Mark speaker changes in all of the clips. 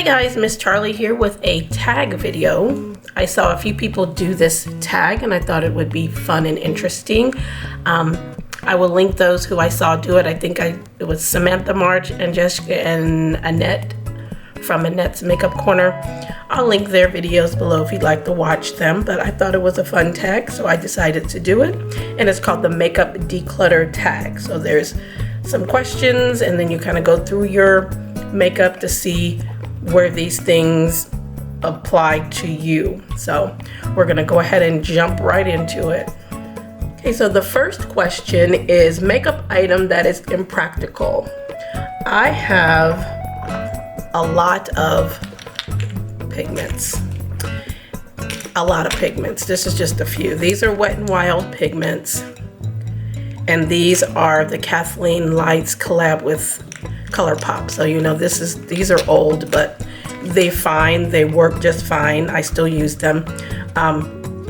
Speaker 1: Hi guys, Miss Charlie here with a tag video. I saw a few people do this tag and I thought it would be fun and interesting. I will link those who I saw do it. I think it was Samantha March and Jessica and Annette from Annette's Makeup Corner. I'll link their videos below if you'd like to watch them, but I thought it was a fun tag, so I decided to do it. And it's called the Makeup Declutter tag. So there's some questions and then you kind of go through your makeup to see where these things apply to you. So we're gonna go ahead and jump right into it. Okay, so the first question is makeup item that is impractical. I have a lot of pigments. This is just a few. These are Wet n Wild pigments. And these are the Kathleen Lights collab with ColourPop. So you know these are old, but they're fine. They work just fine. I still use them.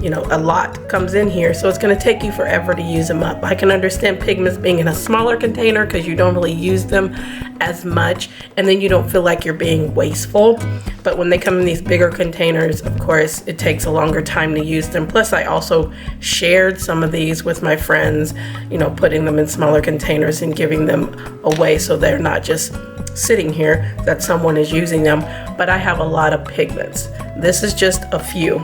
Speaker 1: You know, a lot comes in here, so it's going to take you forever to use them up. I can understand pigments being in a smaller container because you don't really use them as much, and then you don't feel like you're being wasteful. But when they come in these bigger containers, of course, it takes a longer time to use them. Plus, I also shared some of these with my friends, you know, putting them in smaller containers and giving them away so they're not just sitting here, that someone is using them. But I have a lot of pigments. This is just a few.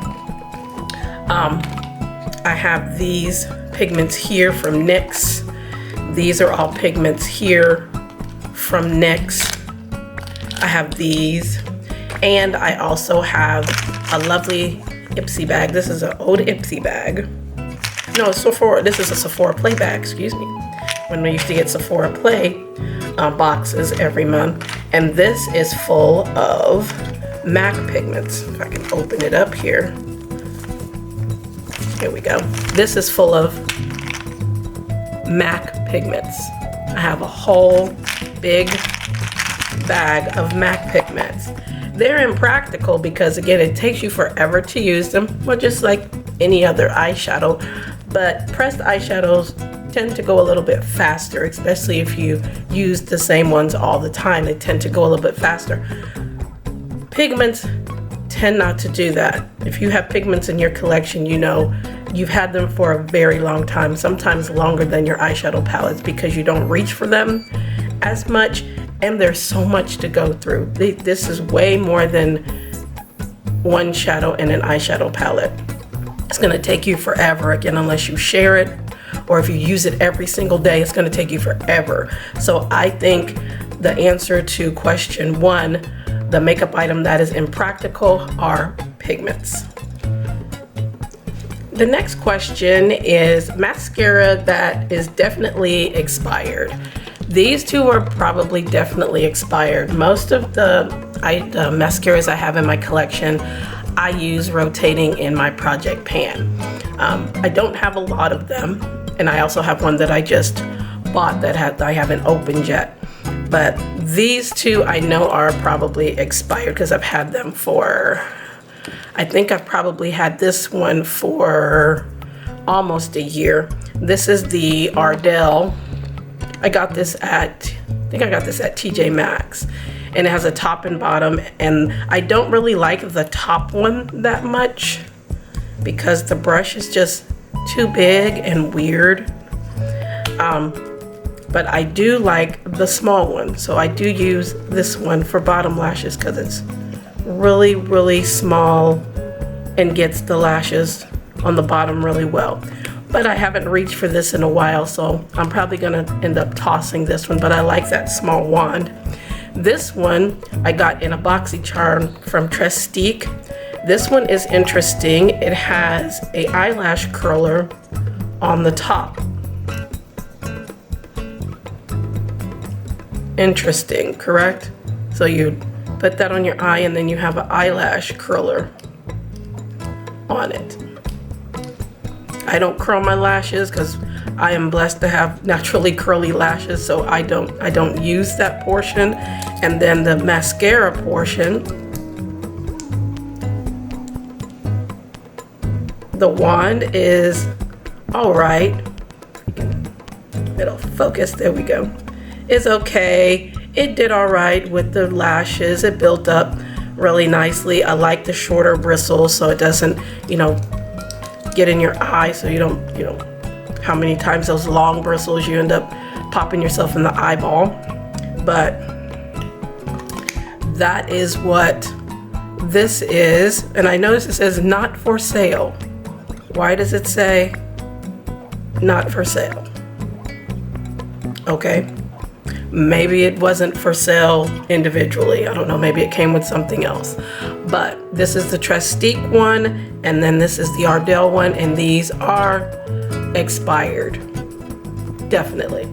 Speaker 1: I have these pigments here from NYX. These are all pigments here from NYX. I have these, and I also have a lovely Ipsy bag. This is an old Ipsy bag. No, it's Sephora. This is a Sephora Play bag, excuse me. When we used to get Sephora Play boxes every month. And this is full of MAC pigments. If I can open it up here. Here we go. This is full of MAC pigments. I have a whole big bag of MAC pigments. They're impractical because, again, it takes you forever to use them, well, just like any other eyeshadow. But pressed eyeshadows tend to go a little bit faster, especially if you use the same ones all the time. They tend to go a little bit faster. Pigments tend not to do that. If you have pigments in your collection, you know you've had them for a very long time, sometimes longer than your eyeshadow palettes, because you don't reach for them as much, and there's so much to go through. This is way more than one shadow in an eyeshadow palette. It's gonna take you forever, again, unless you share it, or if you use it every single day, it's gonna take you forever. So I think the answer to question one, the makeup item that is impractical, are pigments. The next question is mascara that is definitely expired. These two are probably definitely expired. Most of the mascaras I have in my collection, I use rotating in my project pan. I don't have a lot of them, and I also have one that I just bought that I haven't opened yet. But these two I know are probably expired because I've had them for, I think I've probably had this one for almost a year. This is the Ardell. I got this at TJ Maxx, and it has a top and bottom, and I don't really like the top one that much because the brush is just too big and weird. But I do like the small one, so I do use this one for bottom lashes because it's really, really small and gets the lashes on the bottom really well. But I haven't reached for this in a while, so I'm probably gonna end up tossing this one, but I like that small wand. This one I got in a BoxyCharm from Trestique. This one is interesting. It has a eyelash curler on the top. Interesting, correct? So you put that on your eye and then you have an eyelash curler on it. I don't curl my lashes because I am blessed to have naturally curly lashes, so I don't use that portion. And then the mascara portion, the wand is all right. It'll focus, there we go. It's okay. It did all right with the lashes. It built up. really nicely. I like the shorter bristles so it doesn't, you know, get in your eye, so you don't, you know, how many times those long bristles you end up popping yourself in the eyeball. But that is what this is. And I notice it says not for sale. Why does it say not for sale? Okay, maybe it wasn't for sale individually. I don't know, maybe it came with something else. But this is the Trestique one, and then this is the Ardell one, and these are expired, definitely.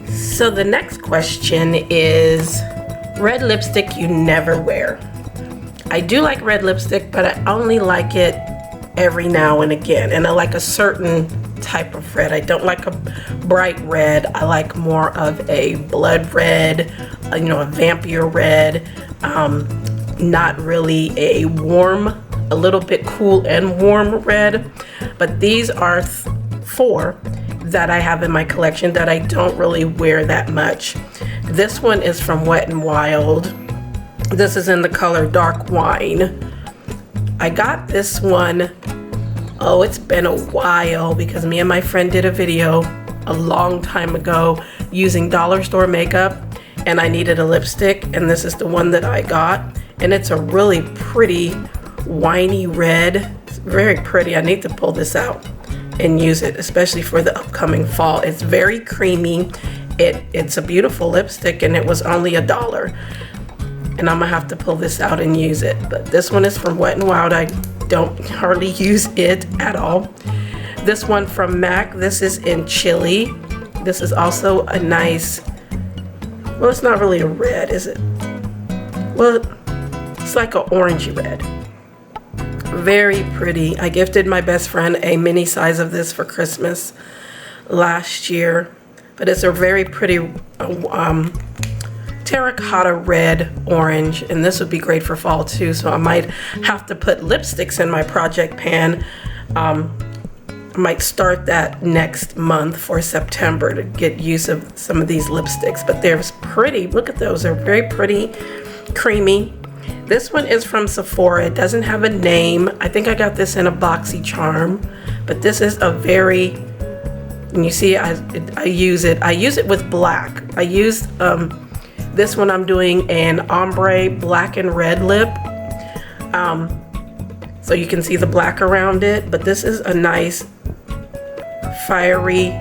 Speaker 1: So the next question is red lipstick you never wear. I do like red lipstick, but I only like it every now and again, and I like a certain type of red. I don't like a bright red. I like more of a blood red, you know, a vampire red, not really a warm, a little bit cool and warm red. But these are 4 that I have in my collection that I don't really wear that much. This one is from Wet n Wild. This is in the color Dark Wine. I got this one, oh, it's been a while, because me and my friend did a video a long time ago using dollar store makeup, and I needed a lipstick, and this is the one that I got. And it's a really pretty winey red. It's very pretty. I need to pull this out and use it, especially for the upcoming fall. It's very creamy. It's a beautiful lipstick, and it was only $1. And I'm gonna have to pull this out and use it. But this one is from Wet n Wild. I don't hardly use it at all. This one from MAC, this is in Chili. This is also a nice, well, it's not really a red, is it? Well, it's like an orangey red. Very pretty. I gifted my best friend a mini size of this for Christmas last year. But it's a very pretty terracotta red orange, and this would be great for fall too. So I might have to put lipsticks in my project pan. I might start that next month for September to get use of some of these lipsticks. But they're pretty. Look at those. They're very pretty, creamy. This one is from Sephora. It doesn't have a name. I think I got this in a BoxyCharm, but this is a very, and you see I use it with black. I used this one, I'm doing an ombre black and red lip, so you can see the black around it. But this is a nice fiery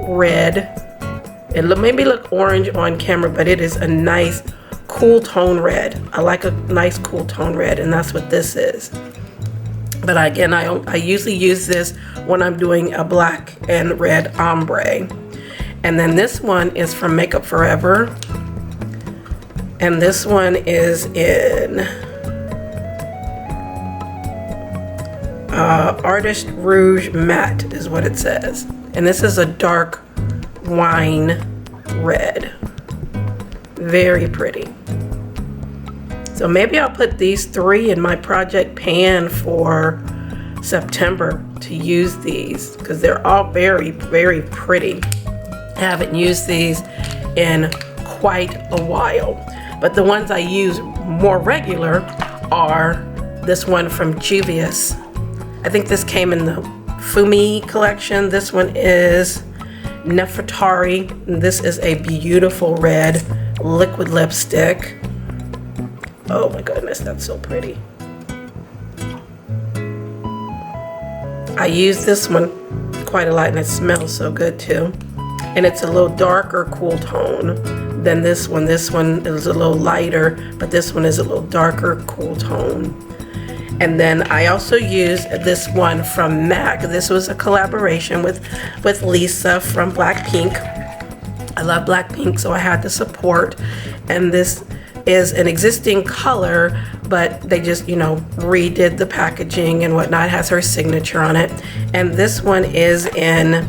Speaker 1: red. It maybe look orange on camera, but it is a nice cool tone red. I like a nice cool tone red, and that's what this is. But again, I usually use this when I'm doing a black and red ombre. And then this one is from Makeup Forever. And this one is in Artist Rouge Matte is what it says. And this is a dark wine red. Very pretty. So maybe I'll put these 3 in my project pan for September to use these, because they're all very, very pretty. I haven't used these in quite a while. But the ones I use more regular are this one from Juvia's. I think this came in the Fumi collection. This one is Nefertari. And this is a beautiful red liquid lipstick. Oh my goodness, that's so pretty. I use this one quite a lot, and it smells so good too. And it's a little darker cool tone than this one. This one is a little lighter, but this one is a little darker cool tone. And then I also used this one from MAC. This was a collaboration with Lisa from Blackpink. I love Blackpink, so I had to support. And this is an existing color, but they just, you know, redid the packaging and whatnot. It has her signature on it. And this one is in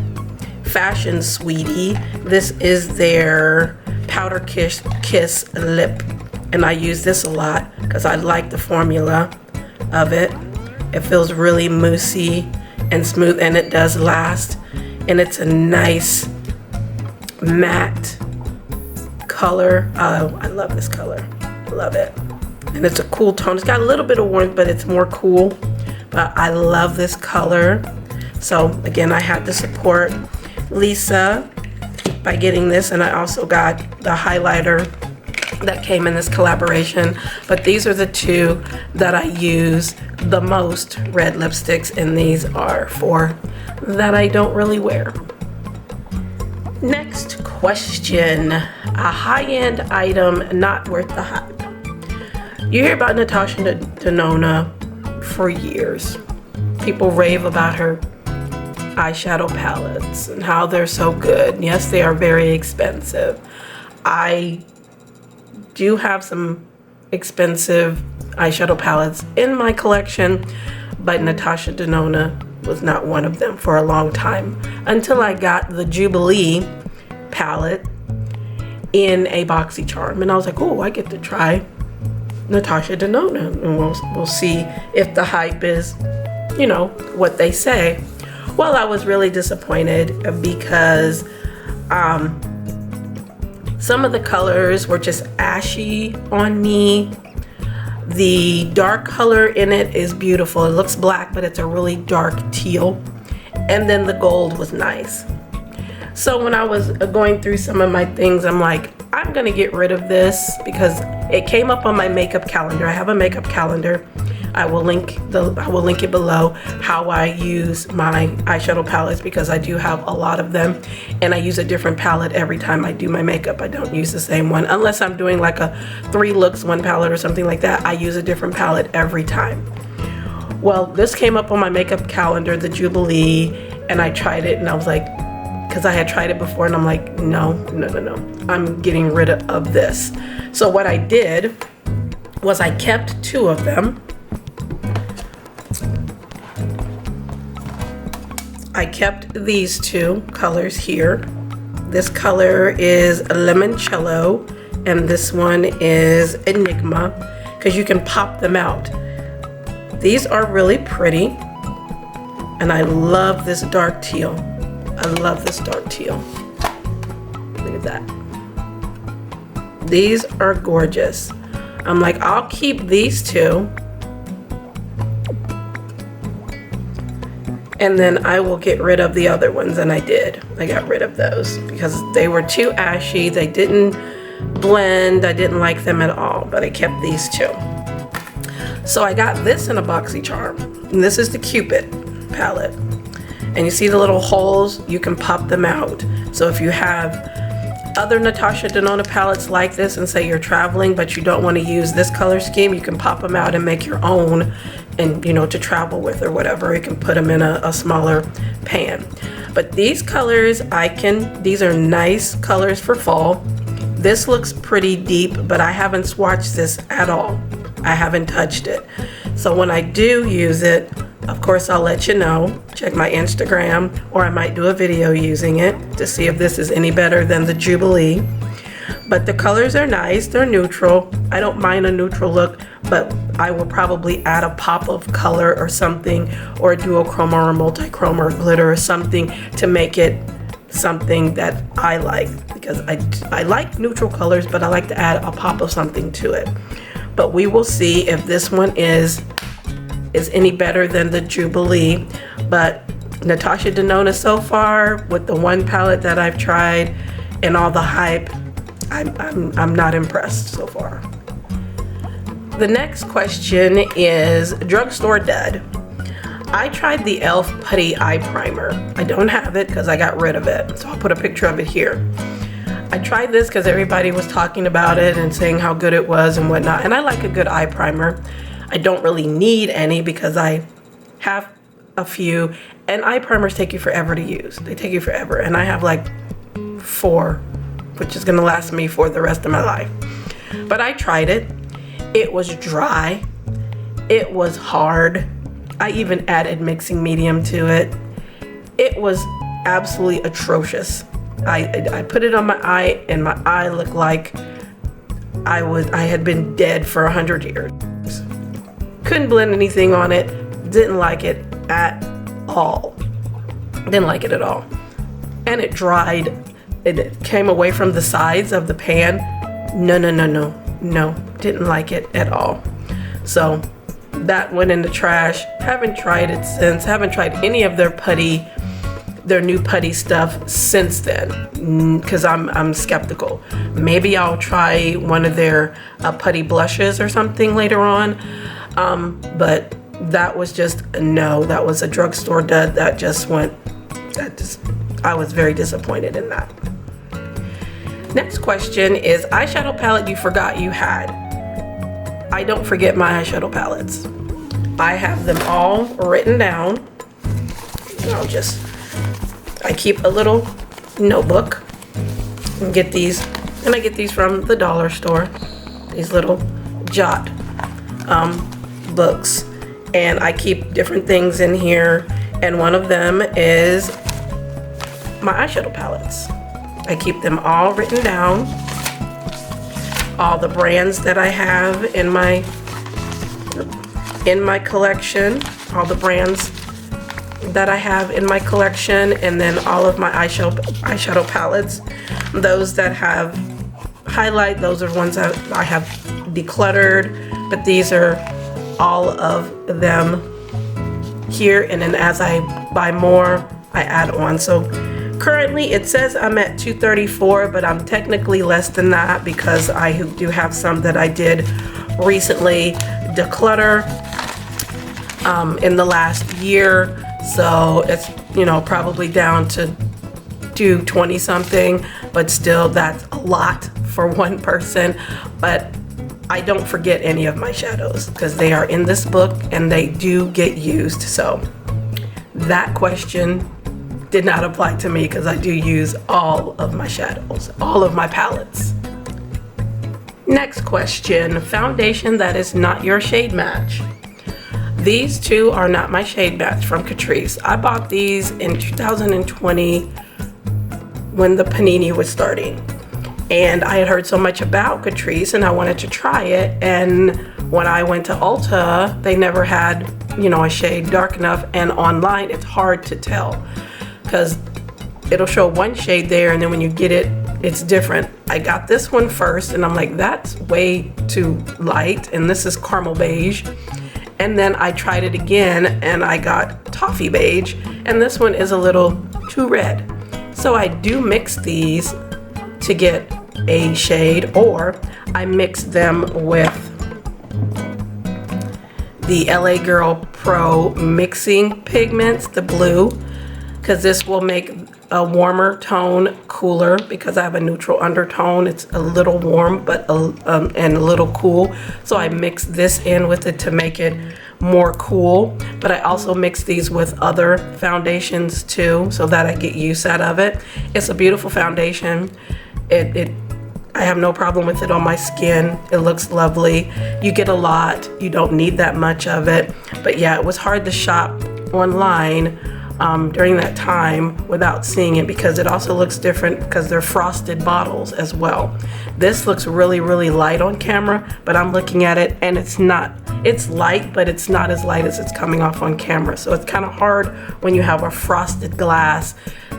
Speaker 1: Fashion Sweetie. This is their Powder Kiss Lip. And I use this a lot because I like the formula of it. It feels really moussey and smooth, and it does last. And it's a nice matte color. Oh, I love this color. Love it. and it's a cool tone. It's got a little bit of warmth, but it's more cool. But I love this color. So again, I had to support Lisa by getting this, and I also got the highlighter that came in this collaboration. But these are the two that I use the most, red lipsticks, and these are for that I don't really wear. Next question, a high-end item not worth the hype. You hear about Natasha Denona for years. People rave about her eyeshadow palettes and how they're so good. Yes, they are very expensive. I do have some expensive eyeshadow palettes in my collection, but Natasha Denona was not one of them for a long time until I got the Jubilee palette in a BoxyCharm, and I was like, oh, I get to try Natasha Denona, and we'll see if the hype is, you know, what they say. Well, I was really disappointed because some of the colors were just ashy on me. The dark color in it is beautiful. It looks black, but it's a really dark teal. And then the gold was nice. So when I was going through some of my things, I'm like, I'm gonna get rid of this because it came up on my makeup calendar. I have a makeup calendar. I will link it below, how I use my eyeshadow palettes, because I do have a lot of them, and I use a different palette every time I do my makeup. I don't use the same one unless I'm doing like a 3 looks 1 palette or something like that. I use a different palette every time. Well, this came up on my makeup calendar, the Jubilee, and I tried it, and I was like, because I had tried it before, and I'm like, no, I'm getting rid of this. So what I did was I kept 2 of them. I kept these 2 colors here. This color is Limoncello, and this one is Enigma, because you can pop them out. These are really pretty, and I love this dark teal. I love this dark teal. Look at that. These are gorgeous. I'm like, I'll keep these 2. And then I will get rid of the other ones, and I did. I got rid of those because they were too ashy. They didn't blend. I didn't like them at all, but I kept these 2. So I got this in a BoxyCharm, and this is the Cupid palette. And you see the little holes? You can pop them out. So if you have other Natasha Denona palettes like this and say you're traveling but you don't want to use this color scheme, you can pop them out and make your own, and you know, to travel with or whatever. You can put them in a smaller pan. But these colors, these are nice colors for fall. This looks pretty deep, but I haven't swatched this at all. I haven't touched it. So when I do use it, of course, I'll let you know. Check my Instagram, or I might do a video using it to see if this is any better than the Jubilee. But the colors are nice, they're neutral. I don't mind a neutral look, but I will probably add a pop of color or something, or a duochroma or multichroma or glitter or something to make it something that I like, because I like neutral colors, but I like to add a pop of something to it. But we will see if this one is any better than the Jubilee. But Natasha Denona so far, with the 1 palette that I've tried and all the hype, I'm not impressed so far. The next question is drugstore dud. I tried the e.l.f. Putty Eye Primer. I don't have it because I got rid of it, so I'll put a picture of it here. I tried this because everybody was talking about it and saying how good it was and whatnot, and I like a good eye primer. I don't really need any because I have a few, and eye primers take you forever to use. They take you forever, and I have like 4, which is gonna last me for the rest of my life. But I tried it. It was dry. It was hard. I even added mixing medium to it. It was absolutely atrocious. I put it on my eye, and my eye looked like I had been dead for 100 years. Couldn't blend anything on it. Didn't like it at all. Didn't like it at all. And it dried. It came away from the sides of the pan. No. no, didn't like it at all. So that went in the trash. Haven't tried it since. Haven't tried any of their new putty stuff since then, because I'm skeptical. Maybe I'll try one of their putty blushes or something later on, but that was just a no. That was a drugstore dud. I was very disappointed in that. Next question is eyeshadow palette you forgot you had. I don't forget my eyeshadow palettes. I have them all written down. I keep a little notebook and get these, and I get these from the dollar store. These little jot books, and I keep different things in here, and one of them is my eyeshadow palettes. I keep them all written down, all the brands that I have in my collection, all the brands that I have in my collection, and then all of my eyeshadow palettes. Those that have highlight, those are ones that I have decluttered, but these are all of them here, and then as I buy more, I add on. So currently it says I'm at 234, but I'm technically less than that because I do have some that I did recently declutter in the last year. So it's, probably down to 220 something, but still that's a lot for one person. But I don't forget any of my shadows because they are in this book and they do get used. So that question did not apply to me because I do use all of my shadows, all of my palettes. Next question, foundation that is not your shade match. These two are not my shade match from Catrice. I bought these in 2020 when the Panini was starting. And I had heard so much about Catrice and I wanted to try it. And when I went to Ulta, they never had, a shade dark enough. And online, it's hard to tell because it'll show one shade there and then when you get it, it's different. I got this one first and I'm like, that's way too light. And this is caramel beige. And then I tried it again and I got toffee beige. And this one is a little too red. So I do mix these to get a shade, or I mix them with the LA Girl Pro mixing pigments, the blue, because this will make a warmer tone cooler because I have a neutral undertone. It's a little warm but and a little cool. So I mix this in with it to make it more cool. But I also mix these with other foundations too so that I get use out of it. It's a beautiful foundation. I have no problem with it on my skin. It looks lovely. You get a lot. You don't need that much of it. But yeah, it was hard to shop online during that time without seeing it because it also looks different because they're frosted bottles as well. This looks really, really light on camera, but I'm looking at it and it's light, but it's not as light as it's coming off on camera. So it's kind of hard when you have a frosted glass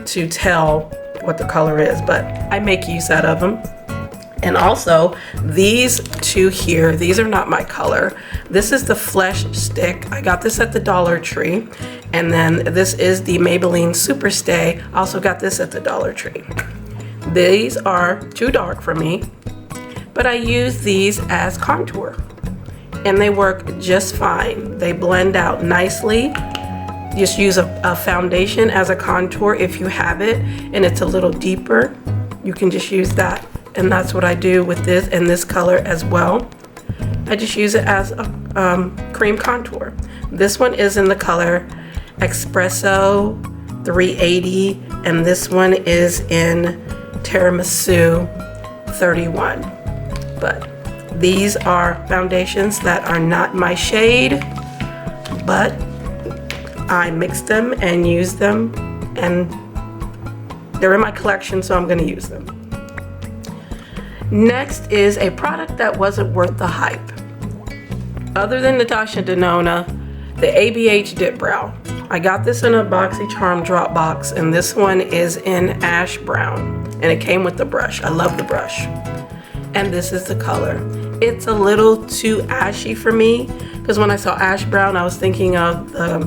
Speaker 1: to tell what the color is, but I make use out of them. And also these two here, these are not my color. This is the Flesh Stick. I got this at the Dollar Tree. And then this is the Maybelline Super Stay. Also got this at the Dollar Tree. These are too dark for me, but I use these as contour. And they work just fine. They blend out nicely. Just use a foundation as a contour if you have it and it's a little deeper. You can just use that. And that's what I do with this and this color as well. I just use it as a cream contour. This one is in the color Espresso 380 and this one is in Tiramisu 31. But these are foundations that are not my shade, but I mix them and use them and they're in my collection, so I'm gonna use them. Next is a product that wasn't worth the hype. Other than Natasha Denona, the ABH Dip Brow. I got this in a BoxyCharm drop box and this one is in Ash Brown and it came with the brush. I love the brush. And this is the color. It's a little too ashy for me, because when I saw ash brown, I was thinking of the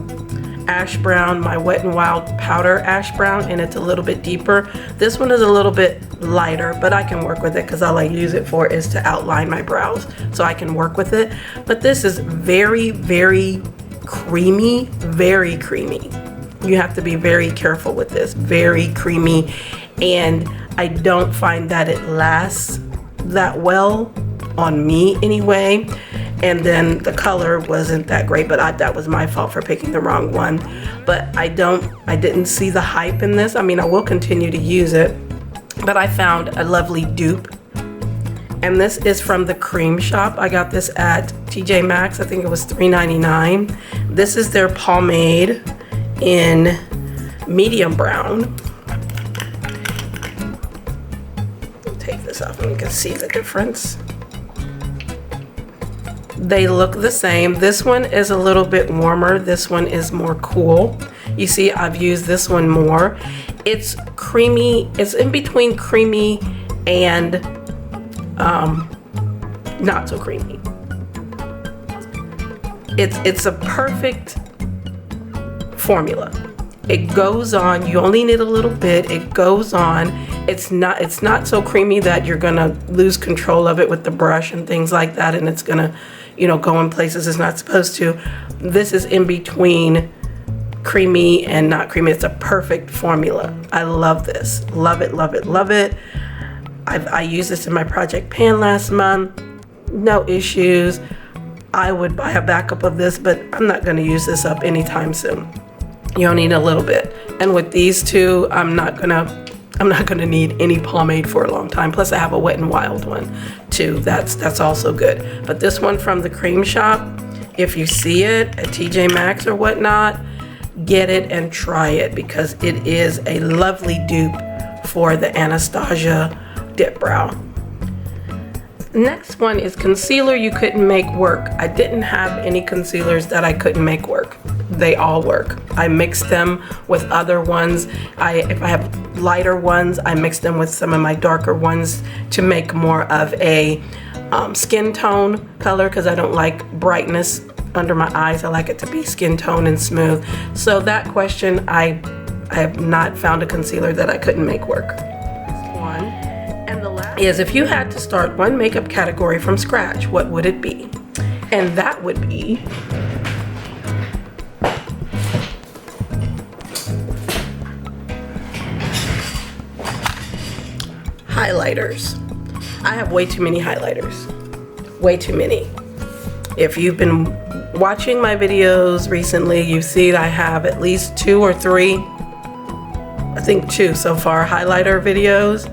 Speaker 1: ash brown, my Wet n Wild powder ash brown, and it's a little bit deeper. This one is a little bit lighter, but I can work with it because all I use it for is to outline my brows, so I can work with it. But this is very, very creamy, very creamy. You have to be very careful with this, very creamy, and I don't find that it lasts that well on me anyway. And then the color wasn't that great, but that was my fault for picking the wrong one. But I didn't see the hype in this. I mean, I will continue to use it, but I found a lovely dupe. And this is from the Cream Shop. I got this at TJ Maxx. I think it was $3.99. This is their pomade in medium brown. Take this off and you can see the difference. They look the same. This one is a little bit warmer. This one is more cool. You see, I've used this one more. It's creamy. It's in between creamy and not so creamy. It's a perfect formula. It goes on. You only need a little bit. It goes on. It's not so creamy that you're gonna lose control of it with the brush and things like that, and it's gonna, you know, go in places it's not supposed to. This is in between creamy and not creamy. It's a perfect formula. I love this. Love it, love it, love it. I used this in my project pan last month. No issues. I would buy a backup of this, but I'm not gonna use this up anytime soon. You only need a little bit. And with these two, I'm not gonna need any pomade for a long time. Plus I have a Wet n Wild one too. That's also good. But this one from the Cream Shop, if you see it at TJ Maxx or whatnot, get it and try it, because it is a lovely dupe for the Anastasia Dip Brow. Next one is concealer you couldn't make work. I didn't have any concealers that I couldn't make work. They all work. I mix them with other ones. If I have lighter ones, I mix them with some of my darker ones to make more of a skin tone color, because I don't like brightness under my eyes. I like it to be skin tone and smooth. So that question, I have not found a concealer that I couldn't make work. And the last is, if you had to start one makeup category from scratch, what would it be? And that would be highlighters. I have way too many highlighters. Way too many. If you've been watching my videos recently, you've seen I have at least 2 or 3, I think 2 so far, highlighter videos.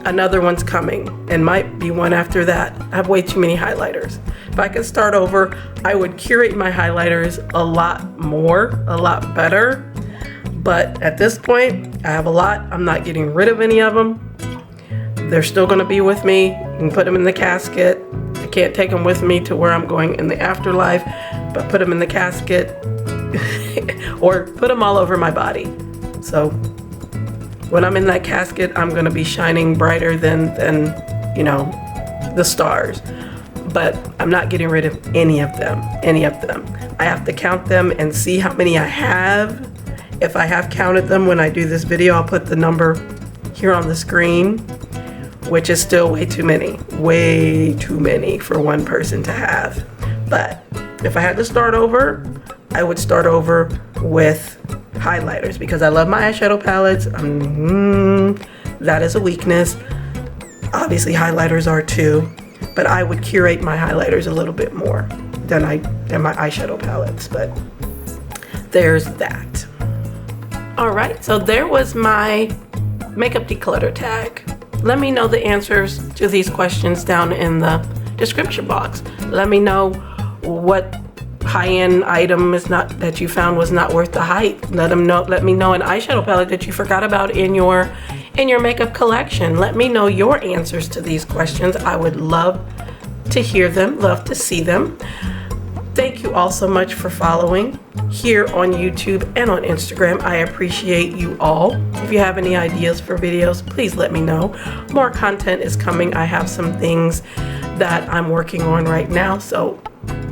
Speaker 1: Another one's coming, and might be one after that. I have way too many highlighters. If I could start over, I would curate my highlighters a lot more, a lot better. But at this point, I have a lot. I'm not getting rid of any of them. They're still gonna be with me. You can put them in the casket. I can't take them with me to where I'm going in the afterlife, but put them in the casket or put them all over my body. So when I'm in that casket, I'm gonna be shining brighter than you know, the stars. But I'm not getting rid of any of them, I have to count them and see how many I have. If I have counted them when I do this video, I'll put the number here on the screen, which is still way too many for one person to have. But if I had to start over, I would start over with highlighters, because I love my eyeshadow palettes. That is a weakness. Obviously highlighters are too, but I would curate my highlighters a little bit more than my eyeshadow palettes. But there's that. All right, so there was my makeup declutter tag. Let me know the answers to these questions down in the description box. Let me know what high-end item that you found was not worth the hype. Let me know an eyeshadow palette that you forgot about in your makeup collection. Let me know your answers to these questions. I would love to hear them, love to see them. Thank you all so much for following here on YouTube and on Instagram. I appreciate you all. If you have any ideas for videos, please let me know. More content is coming. I have some things that I'm working on right now. So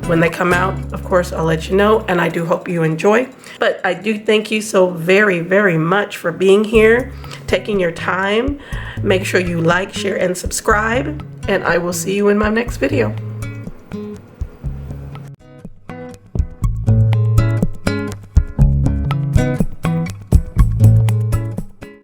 Speaker 1: when they come out, of course, I'll let you know, and I do hope you enjoy. But I do thank you so very, very much for being here, taking your time. Make sure you like, share, and subscribe, and I will see you in my next video.